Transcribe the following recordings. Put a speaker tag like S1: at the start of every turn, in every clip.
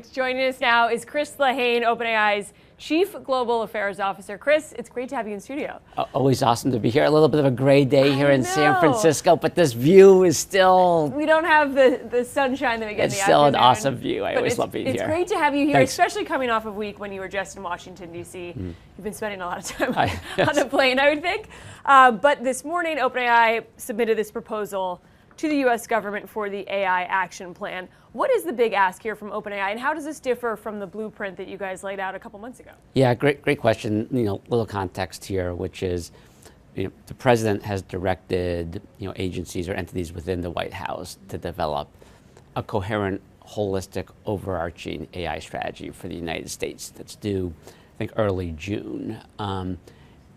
S1: Joining us now is Chris Lehane, OpenAI's Chief Global Affairs Officer. Chris, it's great to have you in studio.
S2: Always awesome to be here. A little bit of a gray day here in San Francisco, but this view is still...
S1: We don't have the sunshine that we get in the afternoon.
S2: It's still an awesome view. I always love being here.
S1: It's great to have you here,
S2: Thanks.
S1: especially coming off of a week when you were just in Washington, D.C. You've been spending a lot of time on a plane, I would think. But this morning, OpenAI submitted this proposal to the U.S. government for the AI action plan. What is the big ask here from OpenAI, and how does this differ from the blueprint that you guys laid out a couple months ago?
S2: Yeah, great question. Little context here, which is, the president has directed, agencies or entities within the White House to develop a coherent, holistic, overarching AI strategy for the United States that's due, I think, early June.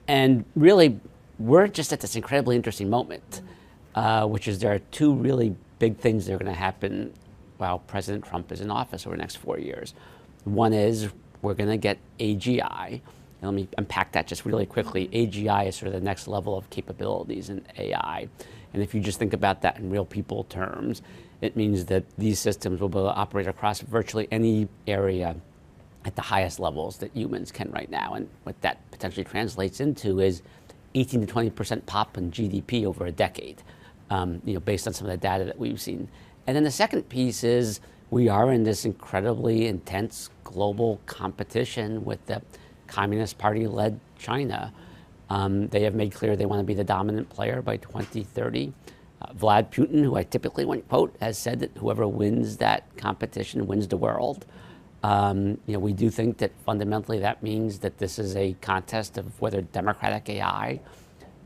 S2: And really, we're just at this incredibly interesting moment. Which is there are two really big things that are going to happen while President Trump is in office over the next 4 years. One is we're going to get AGI. And let me unpack that just really quickly. AGI is sort of the next level of capabilities in AI. And if you just think about that in real people terms, it means that these systems will be able to operate across virtually any area at the highest levels that humans can right now. And what that potentially translates into is 18 to 20% pop in GDP over a decade. Based on some of the data that we've seen. And then the second piece is we are in this incredibly intense global competition with the Communist Party-led China. They have made clear they want to be the dominant player by 2030. Vlad Putin, who I typically want to quote, has said that whoever wins that competition wins the world. We do think that fundamentally that means that this is a contest of whether democratic AI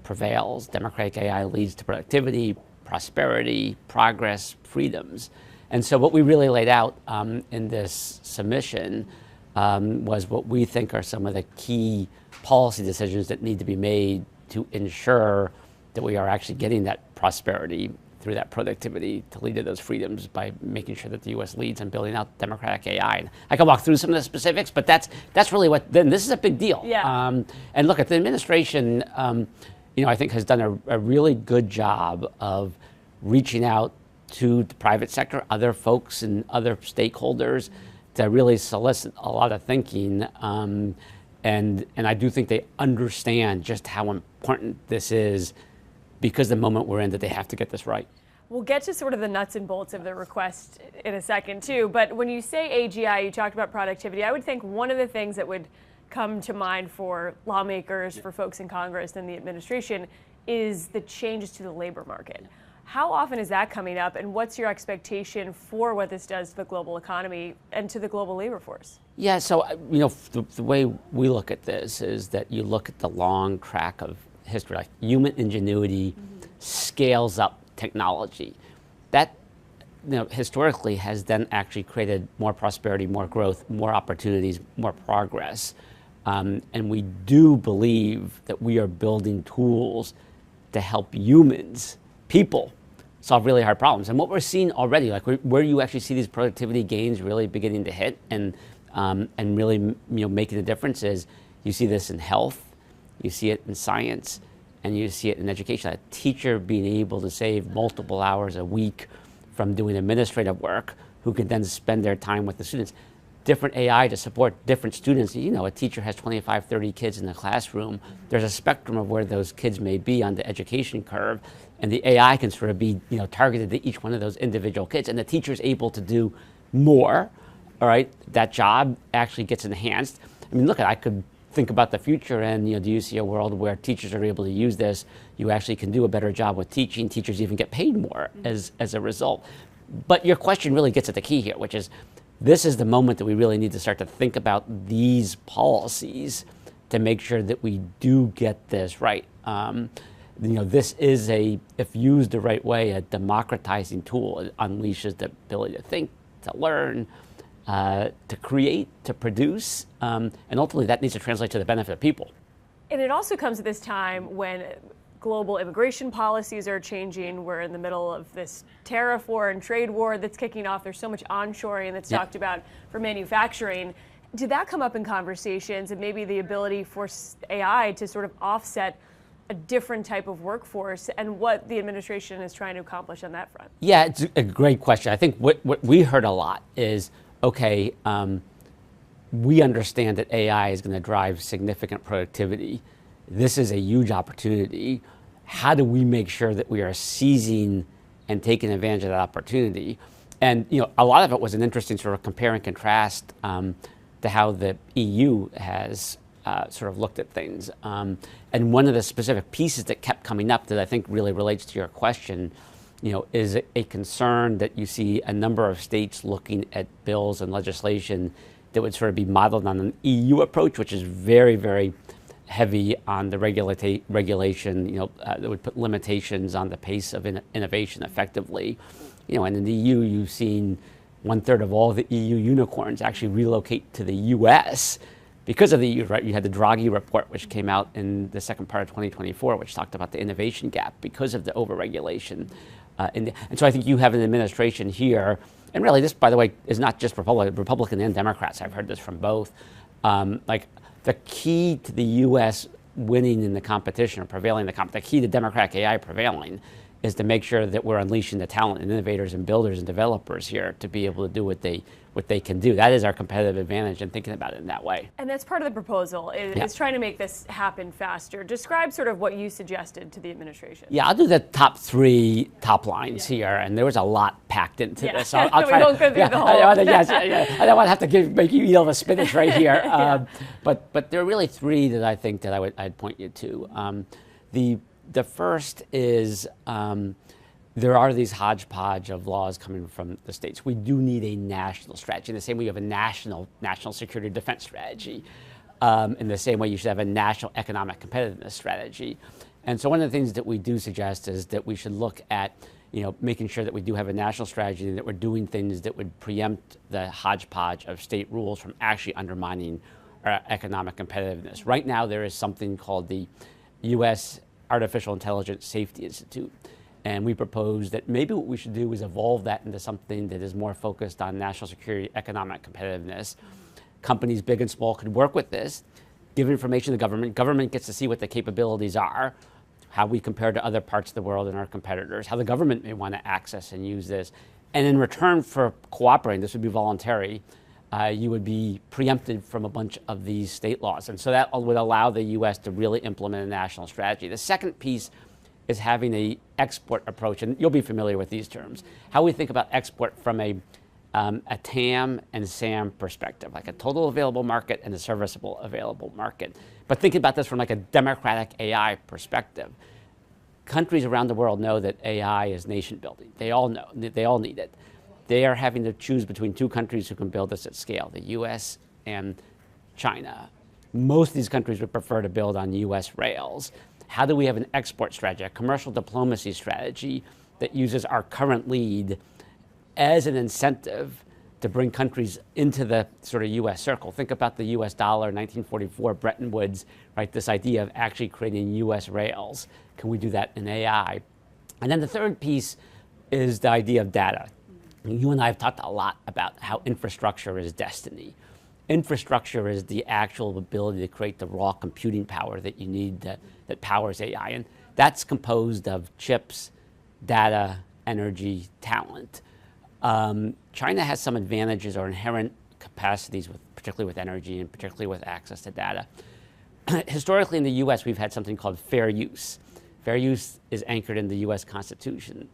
S2: prevails. Democratic AI leads to productivity, prosperity, progress, freedoms. And so what we really laid out in this submission was what we think are some of the key policy decisions that need to be made to ensure that we are actually getting that prosperity through that productivity to lead to those freedoms by making sure that the U.S. leads in building out democratic AI. And I can walk through some of the specifics, but that's really what, then this is a big deal.
S1: Yeah.
S2: And look, at the administration, I think has done a really good job of reaching out to the private sector, other folks and other stakeholders to really solicit a lot of thinking. And I do think they understand just how important this is because the moment we're in that they have to get this right.
S1: We'll get to sort of the nuts and bolts of the request in a second too, but when you say AGI, you talked about productivity. I would think one of the things that would come to mind for lawmakers, for folks in Congress and the administration is the changes to the labor market. How often is that coming up, and what's your expectation for what this does to the global economy and to the global labor force? Yeah,
S2: so the way we look at this is that you look at the long track of history, like human ingenuity scales up technology. That historically has then actually created more prosperity, more growth, more opportunities, more progress. And we do believe that we are building tools to help humans, people, solve really hard problems. And what we're seeing already, like where you actually see these productivity gains really beginning to hit and really making a difference is you see this in health, you see it in science, and you see it in education. A teacher being able to save multiple hours a week from doing administrative work, who can then spend their time with the students. Different AI to support different students. A teacher has 25, 30 kids in the classroom. There's a spectrum of where those kids may be on the education curve, and the AI can sort of be targeted to each one of those individual kids, and the teacher is able to do more. All right, that job actually gets enhanced. I mean, look, I could think about the future, and do you see a world where teachers are able to use this? You actually can do a better job with teaching. Teachers even get paid more as a result. But your question really gets at the key here, which is, this is the moment that we really need to start to think about these policies to make sure that we do get this right. This is if used the right way, a democratizing tool. It unleashes the ability to think, to learn, to create, to produce, and ultimately that needs to translate to the benefit of people.
S1: And it also comes at this time when global immigration policies are changing. We're in the middle of this tariff war and trade war that's kicking off. There's so much onshoring that's talked about for manufacturing. Did that come up in conversations, and maybe the ability for AI to sort of offset a different type of workforce, and what the administration is trying to accomplish on that front?
S2: Yeah, it's a great question. I think what we heard a lot is, okay, we understand that AI is going to drive significant productivity. This is a huge opportunity. How do we make sure that we are seizing and taking advantage of that opportunity? And a lot of it was an interesting sort of compare and contrast to how the EU has sort of looked at things. And one of the specific pieces that kept coming up that I think really relates to your question, is a concern that you see a number of states looking at bills and legislation that would sort of be modeled on an EU approach, which is very, very heavy on the regulation, that would put limitations on the pace of innovation effectively. And in the EU, you've seen 1/3 of all the EU unicorns actually relocate to the US because of the EU, right? You had the Draghi report, which came out in the second part of 2024, which talked about the innovation gap because of the overregulation. And so I think you have an administration here, and really this, by the way, is not just Republican and Democrats. I've heard this from both. Like the key to the U.S. winning in the competition or prevailing in the key to democratic AI prevailing is to make sure that we're unleashing the talent and innovators and builders and developers here to be able to do what they can do. That is our competitive advantage in thinking about it in that way.
S1: And that's part of the proposal, is trying to make this happen faster. Describe sort of what you suggested to the administration.
S2: Yeah, I'll do the top lines here, and there was a lot packed into this. So I'll try
S1: we won't go through the whole.
S2: I don't want to have to make you eat all the spinach right here. But there are really three that I think that I'd point you to. The first is there are these hodgepodge of laws coming from the states. We do need a national strategy. In the same way you have a national security defense strategy. In the same way you should have a national economic competitiveness strategy. And so one of the things that we do suggest is that we should look at making sure that we do have a national strategy and that we're doing things that would preempt the hodgepodge of state rules from actually undermining our economic competitiveness. Right now there is something called the U.S. Artificial Intelligence Safety Institute. And we propose that maybe what we should do is evolve that into something that is more focused on national security, economic competitiveness. Companies big and small could work with this, give information to the government. Government gets to see what the capabilities are, how we compare to other parts of the world and our competitors, how the government may want to access and use this. And in return for cooperating, this would be voluntary, you would be preempted from a bunch of these state laws. And so that would allow the U.S. to really implement a national strategy. The second piece is having an export approach, and you'll be familiar with these terms. How we think about export from a TAM and SAM perspective, like a total available market and a serviceable available market. But think about this from like a democratic AI perspective. Countries around the world know that AI is nation building. They all know, they all need it. They are having to choose between two countries who can build this at scale, the US and China. Most of these countries would prefer to build on US rails. How do we have an export strategy, a commercial diplomacy strategy that uses our current lead as an incentive to bring countries into the sort of US circle? Think about the US dollar, 1944, Bretton Woods, right? This idea of actually creating US rails. Can we do that in AI? And then the third piece is the idea of data. You and I have talked a lot about how infrastructure is destiny. Infrastructure is the actual ability to create the raw computing power that you need that powers AI. And that's composed of chips, data, energy, talent. China has some advantages or inherent capacities, particularly with energy and particularly with access to data. Historically in the US, we've had something called fair use. Fair use is anchored in the US Constitution.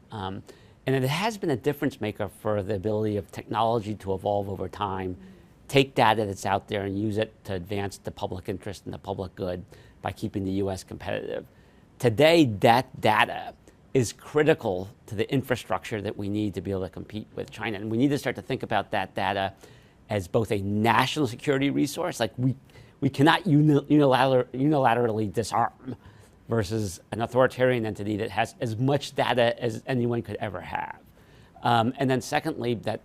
S2: And it has been a difference maker for the ability of technology to evolve over time, take data that's out there and use it to advance the public interest and the public good by keeping the US competitive. Today, that data is critical to the infrastructure that we need to be able to compete with China. And we need to start to think about that data as both a national security resource, like we cannot unilaterally disarm, versus an authoritarian entity that has as much data as anyone could ever have. And then secondly, that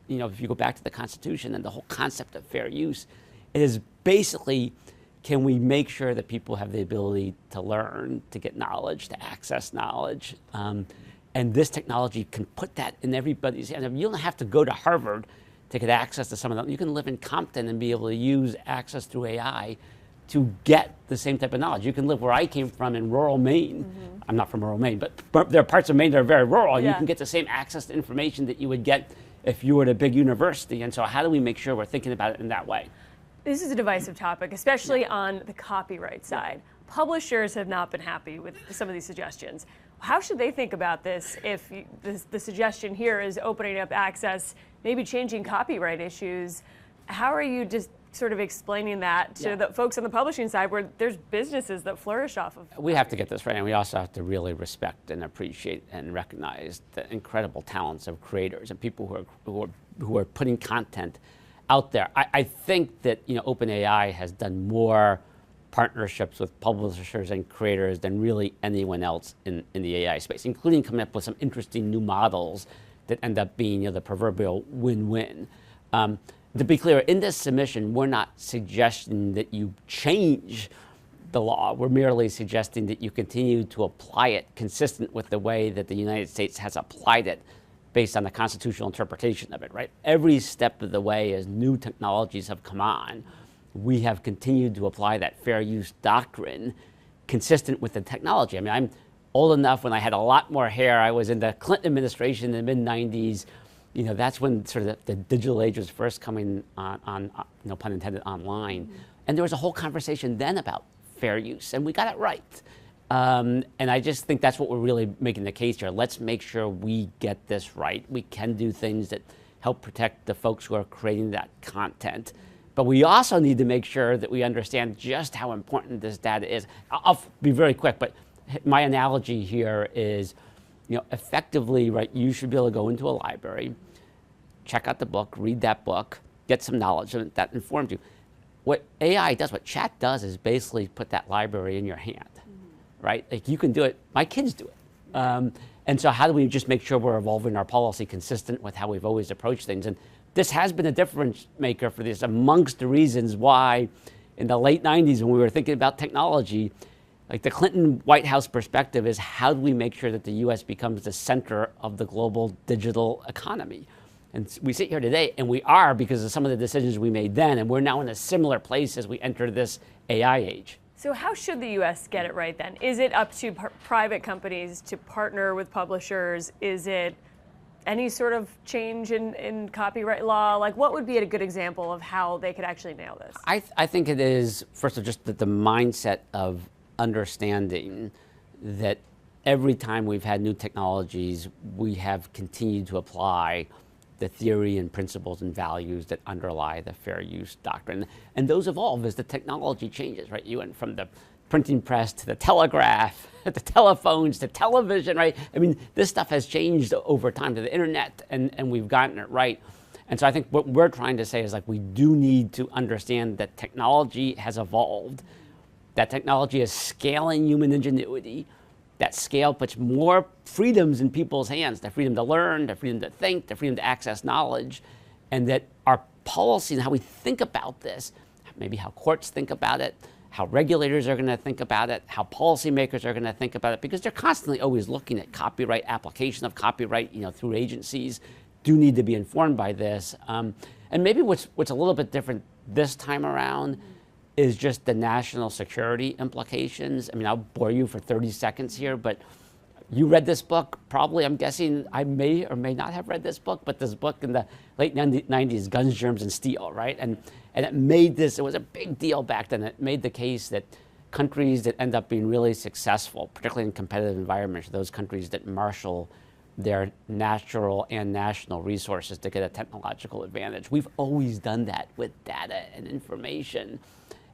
S2: if you go back to the Constitution and the whole concept of fair use, it is basically, can we make sure that people have the ability to learn, to get knowledge, to access knowledge? And this technology can put that in everybody's hand. You don't have to go to Harvard to get access to some of them. You can live in Compton and be able to use access through AI to get the same type of knowledge. You can live where I came from in rural Maine. Mm-hmm. I'm not from rural Maine, but there are parts of Maine that are very rural. Yeah. You can get the same access to information that you would get if you were at a big university. And so how do we make sure we're thinking about it in that way?
S1: This is a divisive topic, especially on the copyright side. Publishers have not been happy with some of these suggestions. How should they think about this if the suggestion here is opening up access, maybe changing copyright issues? How are you just sort of explaining that to the folks on the publishing side where there's businesses that flourish off of?
S2: We have to get this right, and we also have to really respect and appreciate and recognize the incredible talents of creators and people who are putting content out there. I think that OpenAI has done more partnerships with publishers and creators than really anyone else in the AI space, including coming up with some interesting new models that end up being the proverbial win-win. To be clear, in this submission, we're not suggesting that you change the law. We're merely suggesting that you continue to apply it consistent with the way that the United States has applied it based on the constitutional interpretation of it, right? Every step of the way as new technologies have come on, we have continued to apply that fair use doctrine consistent with the technology. I mean, I'm old enough when I had a lot more hair. I was in the Clinton administration in the mid-90s. That's when sort of the digital age was first coming on no pun intended, online. And there was a whole conversation then about fair use, and we got it right. And I just think that's what we're really making the case here. Let's make sure we get this right. We can do things that help protect the folks who are creating that content. But we also need to make sure that we understand just how important this data is. I'll be very quick, but my analogy here is, effectively, right, you should be able to go into a library, check out the book, read that book, get some knowledge that informs you. What AI does, what chat does, is basically put that library in your hand, right? Like, you can do it. My kids do it. And so how do we just make sure we're evolving our policy consistent with how we've always approached things? And this has been a difference maker for this, amongst the reasons why in the late 90s when we were thinking about technology, like the Clinton White House perspective is how do we make sure that the US becomes the center of the global digital economy? And we sit here today, and we are because of some of the decisions we made then, and we're now in a similar place as we enter this AI age.
S1: So how should the US get it right then? Is it up to private companies to partner with publishers? Is it any sort of change in copyright law? Like, what would be a good example of how they could actually nail this?
S2: I think it is, first of all, just the mindset of understanding that every time we've had new technologies, we have continued to apply the theory and principles and values that underlie the fair use doctrine. And those evolve as the technology changes, right? You went from the printing press to the telegraph, to telephones, to television, right? I mean, this stuff has changed over time to the internet, and we've gotten it right. And so I think what we're trying to say is, like, we do need to understand that technology has evolved, that technology is scaling human ingenuity, that scale puts more freedoms in people's hands, the freedom to learn, the freedom to think, the freedom to access knowledge, and that our policy and how we think about this, maybe how courts think about it, how regulators are going to think about it, how policymakers are going to think about it, because they're constantly always looking at copyright, application of copyright, through agencies, do need to be informed by this. And maybe what's a little bit different this time around is just the national security implications. I mean, I'll bore you for 30 seconds here, but you read this book, probably. I'm guessing I may or may not have read this book, but this book in the late 90s, Guns, Germs, and Steel, right? And it made this, it was a big deal back then. It made the case that countries that end up being really successful, particularly in competitive environments, those countries that marshal their natural and national resources to get a technological advantage. We've always done that with data and information.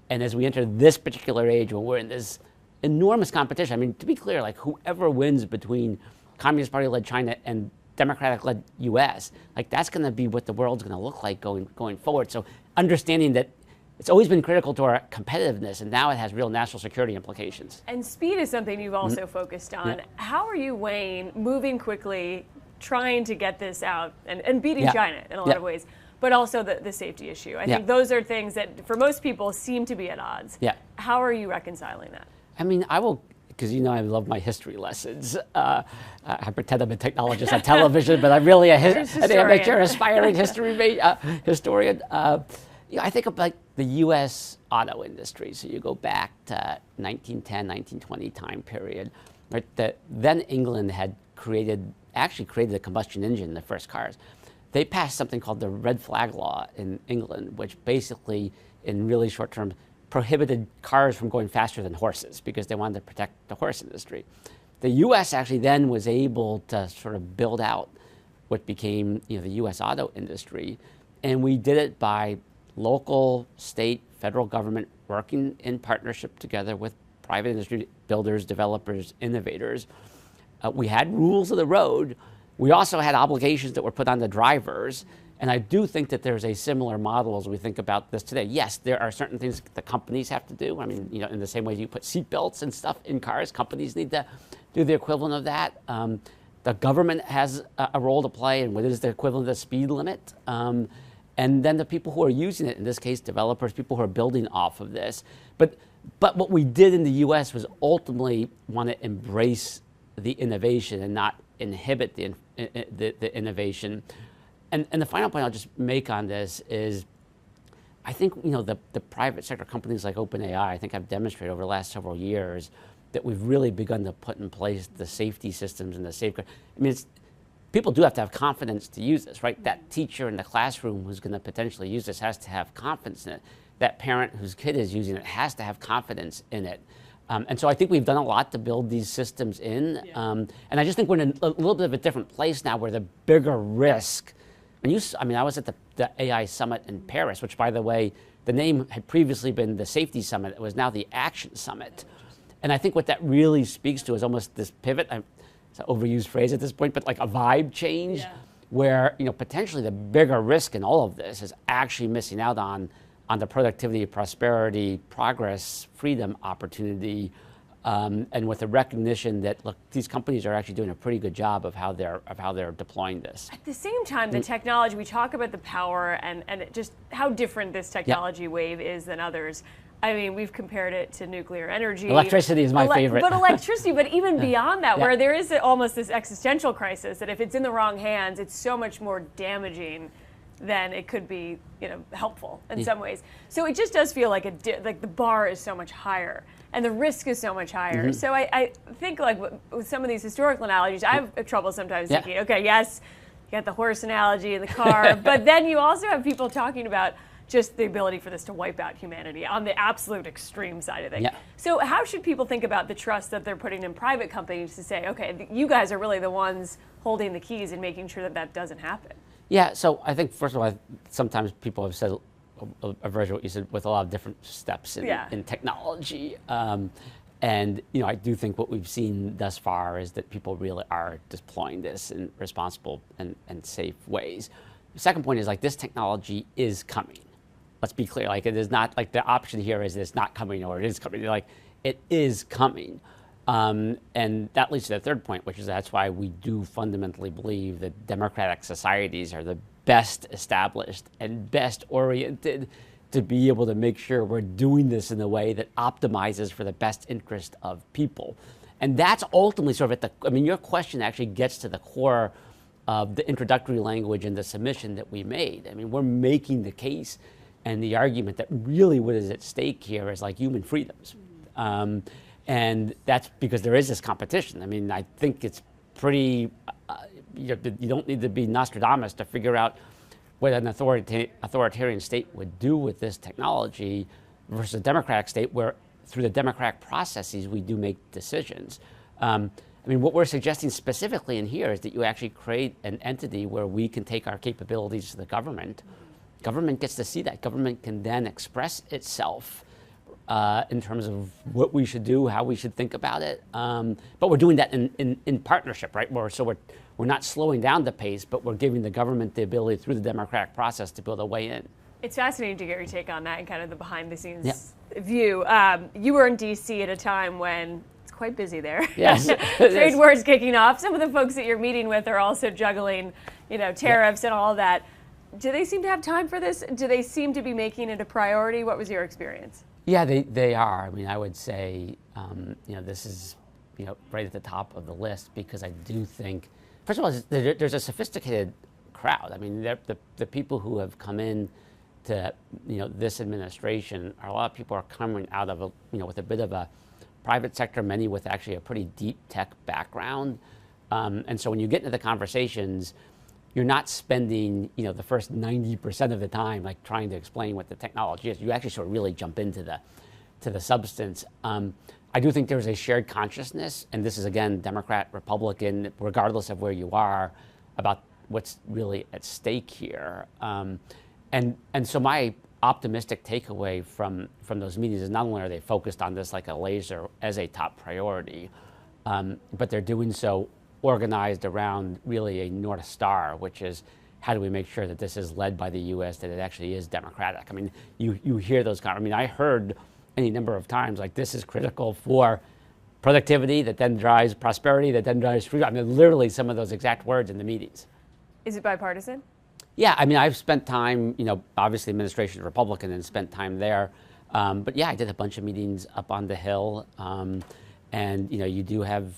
S2: And as we enter this particular age when we're in this enormous competition, I mean, to be clear, like, whoever wins between Communist Party-led China and Democratic-led US, like, that's going to be what the world's going to look like going forward. So understanding that it's always been critical to our competitiveness, and now it has real national security implications.
S1: And speed is something you've also focused on. Yeah. How are you weighing moving quickly, trying to get this out, and beating China in a lot of ways, but also the safety issue? I think those are things that, for most people, seem to be at odds. Yeah. How are you reconciling that?
S2: I mean, I will, because I love my history lessons. I pretend I'm a technologist on television, but I'm really an amateur, aspiring historian. I think about the U.S. auto industry. So you go back to 1910, 1920 time period, right? Then England had actually created the combustion engine in the first cars. they passed something called the red flag law in England, which basically, in really short term, prohibited cars from going faster than horses because they wanted to protect the horse industry. The U.S. actually then was able to sort of build out what became the U.S. auto industry, and we did it by local, state, federal government working in partnership together with private industry builders, developers, innovators. We had rules of the road. We also had obligations that were put on the drivers. And I do think that there's a similar model as we think about this today. Yes, there are certain things the companies have to do. I mean, in the same way you put seatbelts and stuff in cars, companies need to do the equivalent of that. The government has a role to play in what is the equivalent of the speed limit. And then the people who are using it, in this case, developers, people who are building off of this. But what we did in the U.S. was ultimately want to embrace the innovation and not inhibit the innovation. And the final point I'll just make on this is, I think the private sector companies like OpenAI, I think I've demonstrated over the last several years that we've really begun to put in place the safety systems and the safeguard. I mean, people do have to have confidence to use this, right? That teacher in the classroom who's going to potentially use this has to have confidence in it. That parent whose kid is using it has to have confidence in it. And so I think we've done a lot to build these systems in. Yeah. And I just think we're in a little bit of a different place now where the bigger risk. I mean, I was at the AI summit in Paris, which, by the way, the name had previously been the Safety Summit. It was now the Action Summit. And I think what that really speaks to is almost this pivot. It's an overused phrase at this point, but like a vibe change, where potentially the bigger risk in all of this is actually missing out on the productivity, prosperity, progress, freedom, opportunity, and with the recognition that, look, these companies are actually doing a pretty good job of how they're deploying this.
S1: At the same time, the technology, we talk about the power and just how different this technology wave is than others. I mean, we've compared it to nuclear energy.
S2: Electricity is my favorite.
S1: But electricity, but even beyond that, where there is almost this existential crisis that if it's in the wrong hands, it's so much more damaging than it could be, helpful in some ways. So it just does feel like the bar is so much higher and the risk is so much higher. Mm-hmm. So I think like with some of these historical analogies, I have trouble sometimes thinking, okay, yes, you got the horse analogy in the car, but then you also have people talking about just the ability for this to wipe out humanity on the absolute extreme side of things. Yeah. So how should people think about the trust that they're putting in private companies to say, okay, you guys are really the ones holding the keys and making sure that that doesn't happen?
S2: Yeah, so I think, first of all, sometimes people have said a version of what you said with a lot of different steps in technology. And I do think what we've seen thus far is that people really are deploying this in responsible and safe ways. The second point is, like, this technology is coming. Let's be clear, like, it is not like the option here is it's not coming or it is coming. Like, it is coming. And that leads to the third point, which is that's why we do fundamentally believe that democratic societies are the best established and best oriented to be able to make sure we're doing this in a way that optimizes for the best interest of people. And that's ultimately sort of your question actually gets to the core of the introductory language and the submission that we made. I mean, we're making the case and the argument that really what is at stake here is like human freedoms. And that's because there is this competition. I mean, I think it's pretty, you don't need to be Nostradamus to figure out what an authoritarian state would do with this technology versus a democratic state where through the democratic processes we do make decisions. What we're suggesting specifically in here is that you actually create an entity where we can take our capabilities to the government. Government gets to see that. Government can then express itself in terms of what we should do, how we should think about it. But we're doing that in partnership, right? We're not slowing down the pace, but we're giving the government the ability through the democratic process to be able to weigh in.
S1: It's fascinating to get your take on that and kind of the behind the scenes view. You were in DC at a time when it's quite busy there.
S2: Yes.
S1: Trade wars kicking off. Some of the folks that you're meeting with are also juggling, tariffs and all that. Do they seem to have time for this? Do they seem to be making it a priority? What was your experience?
S2: Yeah, they are. I mean, I would say, this is, right at the top of the list because I do think, first of all, there's a sophisticated crowd. I mean, the people who have come in to, this administration, a lot of people are coming out of with a bit of a private sector, many with actually a pretty deep tech background. And so when you get into the conversations, you're not spending, the first 90% of the time like trying to explain what the technology is. You actually sort of really jump into the substance. I do think there's a shared consciousness, and this is again Democrat, Republican, regardless of where you are, about what's really at stake here. And so my optimistic takeaway from those meetings is not only are they focused on this like a laser as a top priority, but they're doing so organized around really a North Star, which is how do we make sure that this is led by the U.S., that it actually is democratic. I mean, you hear those I mean, I heard any number of times like this is critical for productivity that then drives prosperity, that then drives freedom. I mean, literally some of those exact words in the meetings.
S1: Is it bipartisan?
S2: Yeah, I mean, I've spent time, obviously administration Republican and spent time there. But yeah, I did a bunch of meetings up on the Hill. And, you do have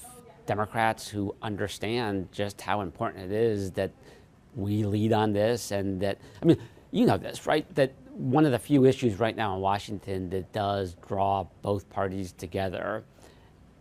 S2: Democrats who understand just how important it is that we lead on this, and that, I mean, you know this, right? That one of the few issues right now in Washington that does draw both parties together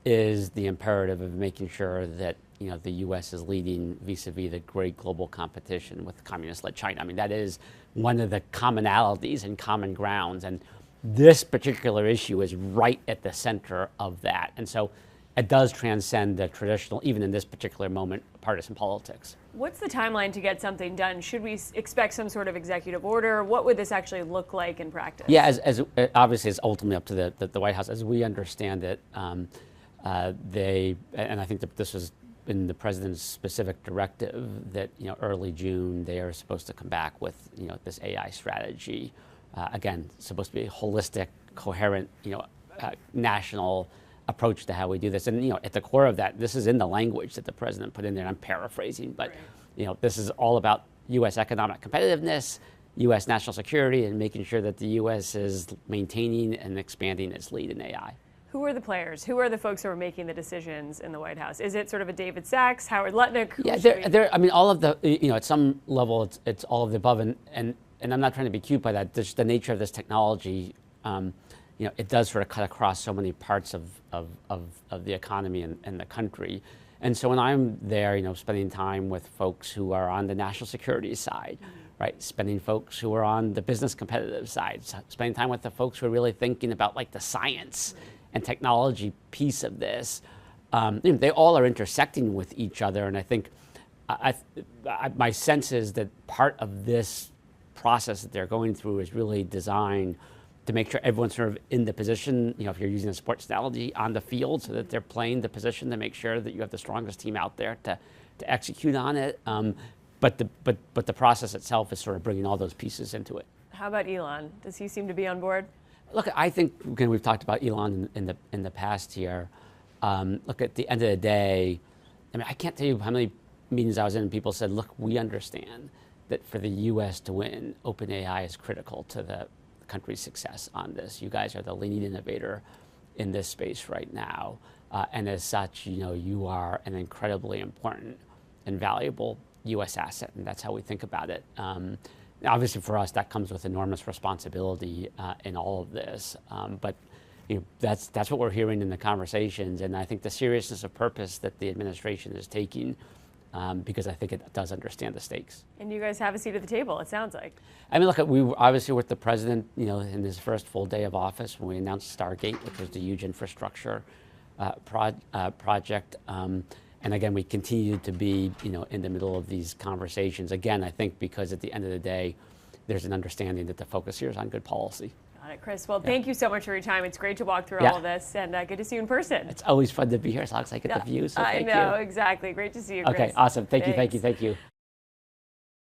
S2: is the imperative of making sure that the U.S. is leading vis-a-vis the great global competition with communist-led China. I mean, that is one of the commonalities and common grounds, and this particular issue is right at the center of that. And so it does transcend the traditional, even in this particular moment, partisan politics.
S1: What's the timeline to get something done? Should we expect some sort of executive order? What would this actually look like in practice?
S2: Yeah, as obviously it's ultimately up to the White House. As we understand it, and I think that this was in the president's specific directive, that early June they are supposed to come back with this AI strategy. Again, supposed to be a holistic, coherent, national approach to how we do this. And at the core of that, this is in the language that the president put in there, and I'm paraphrasing, but this is all about U.S. economic competitiveness, U.S. national security, and making sure that the U.S. is maintaining and expanding its lead in AI.
S1: Who are the players? Who are the folks who are making the decisions in the White House? Is it sort of a David Sachs, Howard Lutnick?
S2: Yeah, I mean, all of the, at some level, it's all of the above, and I'm not trying to be cute by that. Just the nature of this technology, it does sort of cut across so many parts of the economy and the country. And so when I'm there, spending time with folks who are on the national security side, right? Spending folks who are on the business competitive side, spending time with the folks who are really thinking about like the science and technology piece of this. They all are intersecting with each other, and I think my sense is that part of this process that they're going through is really designed to make sure everyone's sort of in the position, if you're using a sports analogy, on the field, so that they're playing the position to make sure that you have the strongest team out there to execute on it. But the process itself is sort of bringing all those pieces into it.
S1: How about Elon? Does he seem to be on board?
S2: Look, I think, again, we've talked about Elon in the past here. Look, at the end of the day, I mean, I can't tell you how many meetings I was in and people said, look, we understand that for the U.S. to win, OpenAI is critical to the country's success on this. You guys are the leading innovator in this space right now. And as such, you are an incredibly important and valuable U.S. asset, and that's how we think about it. Obviously, for us, that comes with enormous responsibility in all of this. But that's what we're hearing in the conversations, and I think the seriousness of purpose that the administration is taking, because I think it does understand the stakes. And you guys have a seat at the table, it sounds like. I mean, look, we were obviously with the president, in his first full day of office when we announced Stargate, which was the huge infrastructure project. And again, we continue to be, in the middle of these conversations. Again, I think because at the end of the day, there's an understanding that the focus here is on good policy. Got it, Chris. Well, thank you so much for your time. It's great to walk through all of this, and good to see you in person. It's always fun to be here as long as I get the view, so thank you. I know, exactly. Great to see you, Chris. Okay, awesome. Thank you.